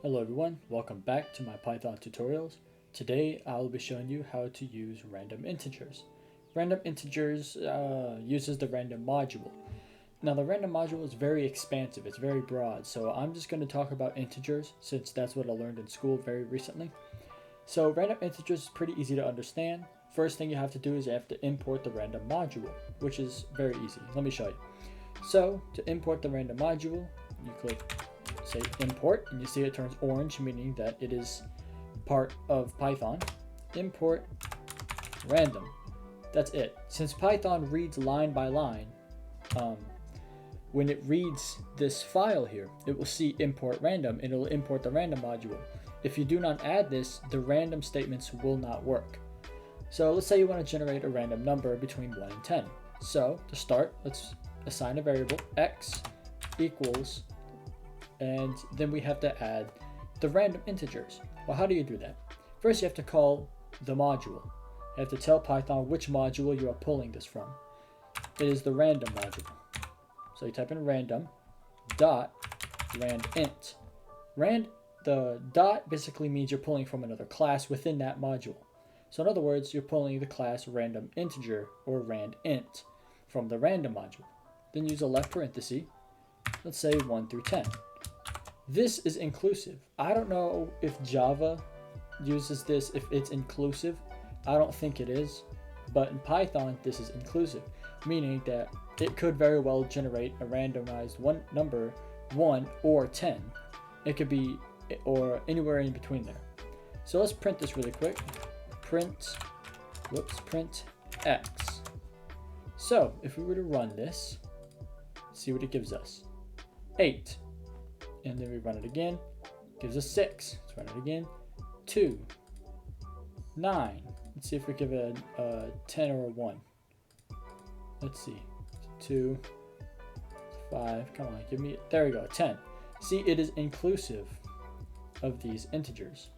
Hello everyone, welcome back to my Python tutorials. Today I'll be showing you how to use random integers. Random integers uses the random module. Now the random module is very expansive, it's very broad, so I'm just going to talk about integers since that's what I learned in school very recently. So random integers is pretty easy to understand. First thing you have to do is you have to import the random module, which is very easy. Let me show you. So to import the random module, you click say import and you see it turns orange, meaning that it is part of Python. Import random. That's it. Since Python reads line by line, when it reads this file here, it will see import random and it will import the random module. If you do not add this, the random statements will not work. So let's say you want to generate a random number between 1 and 10. So to start, let's assign a variable x equals, and then we have to add the random integers. Well, how do you do that? First, you have to call the module. You have to tell Python which module you are pulling this from. It is the random module. So you type in random dot randint. The dot basically means you're pulling from another class within that module. So in other words, you're pulling the class random integer or randint from the random module. Then use a left parenthesis. Let's say 1 through 10. This is inclusive. I don't know if Java uses this if it's inclusive. I don't think it is. But in Python, this is inclusive, meaning that it could very well generate a randomized number 1 or 10. It could be or anywhere in between there. So let's print this really quick. Print x. So if we were to run this, see what it gives us. 8. And then we run it again, gives us 6. Let's run it again. 2. 9. Let's see if we give it a 10 or a 1. Let's see. 2. 5. Come on, give me. There we go. 10. See, it is inclusive of these integers.